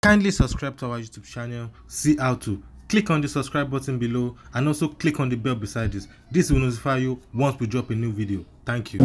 Kindly subscribe to our YouTube channel, see how to. Click on the subscribe button below and also click on the bell beside this. This will notify you once we drop a new video. Thank you.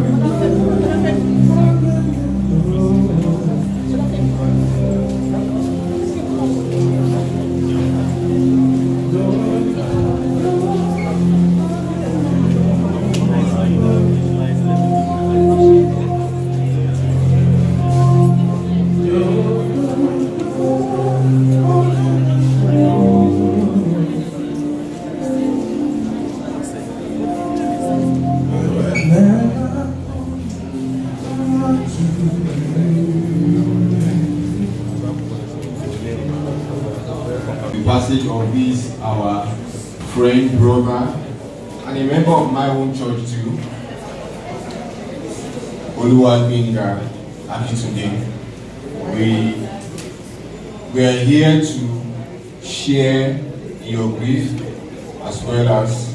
The passage of this, our friend, brother, and a member of my own church too, Oluwagbinga Akitunde. We are here to share your grief as well as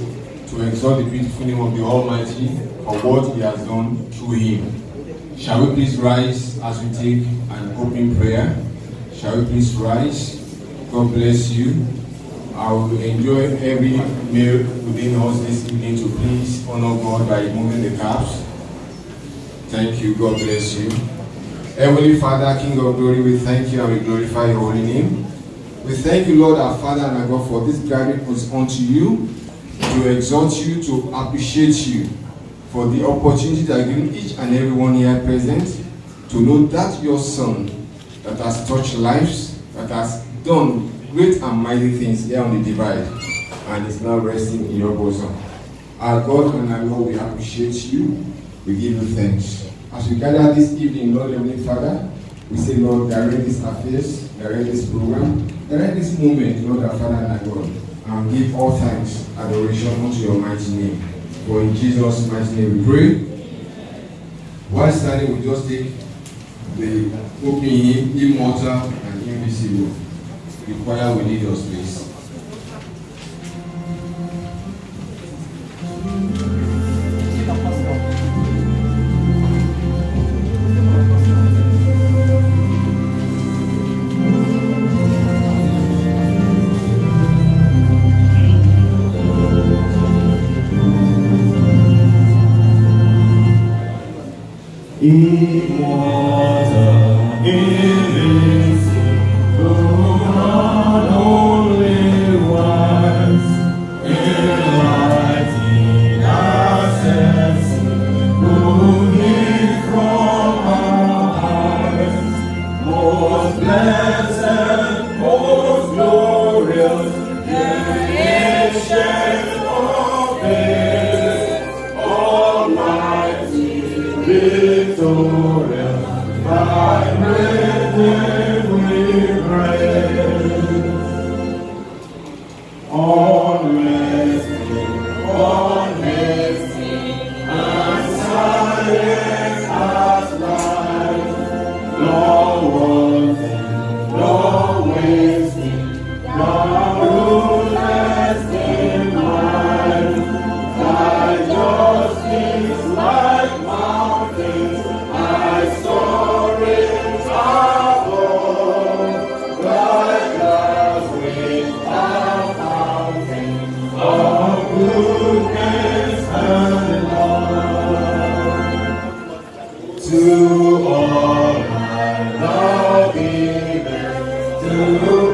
to exalt the beautiful name of the Almighty for what He has done through Him. Shall we please rise as we take an opening prayer? Shall we please rise? God bless you. I will enjoy every meal within us this evening to please honor God by removing the caps. Thank you. God bless you. Heavenly Father, King of glory, we thank you and we glorify your holy name. We thank you, Lord, our Father and our God, for this gathering is unto you, to exalt you, to appreciate you, for the opportunity that you give each and everyone here present to know that your Son that has touched lives, that has done great and mighty things here on the divide, and is now resting in your bosom. Our God and our Lord, we appreciate you. We give you thanks. As we gather this evening, Lord, Heavenly Father, we say, Lord, direct these affairs, direct this program, direct this moment, Lord, our Father and our God, and give all thanks, adoration unto your mighty name. For in Jesus' mighty name we pray. While standing, we just take the opening hymn, Immortal and Invisible. The choir will lead us, please. Immortal, invincible, God only wise, enlightening our senses, moving from our hearts, most blessed, most glorious, the ancient of days, almighty, victorious, by breath we praise. Unresting, and silence as light, nor wanting, nor wasting, nor ruthless in mind. Thy justice like mountains, thy stories are full, thy clouds with our fountains of goodness and love. To all my love giveth, to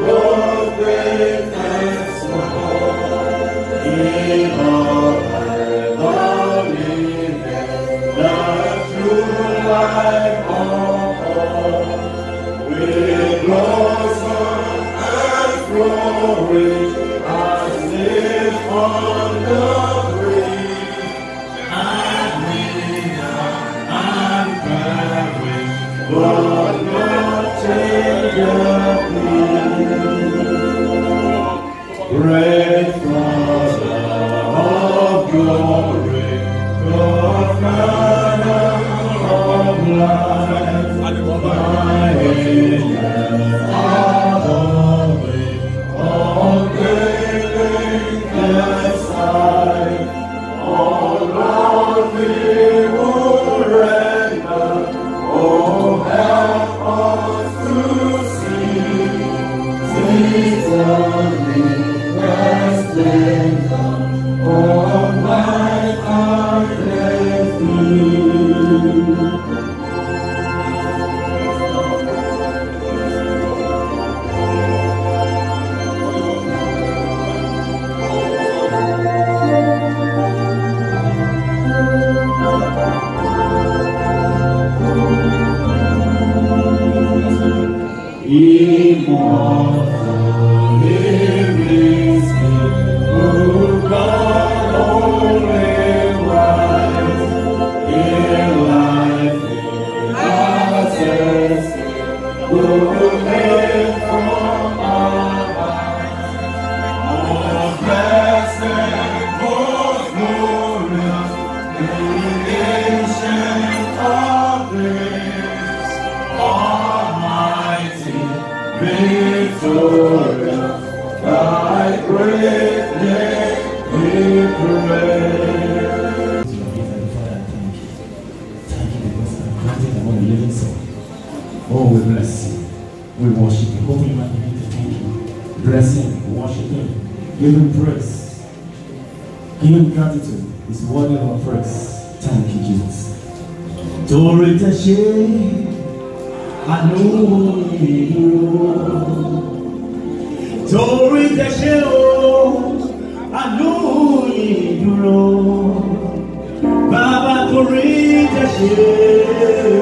both great and small, in all the living, the true life of all, with blossom and flourish, as if on the breeze, and wither and perish, but not change a plea. Great Father of glory, God Father of life, my angels are the way, all great sight, all Lord we will render, oh help us to see. Oh, we bless you. We worship you. Holy man, we need to thank you. Bless him. Worship him. Give him praise. Give him gratitude. He's worthy of our praise. Thank you, Jesus. Torí tẹ́ ṣe àánú ìdúró. Torí tẹ́ ṣe àánú ìdúró. Bàbá torí tẹ́ ṣe.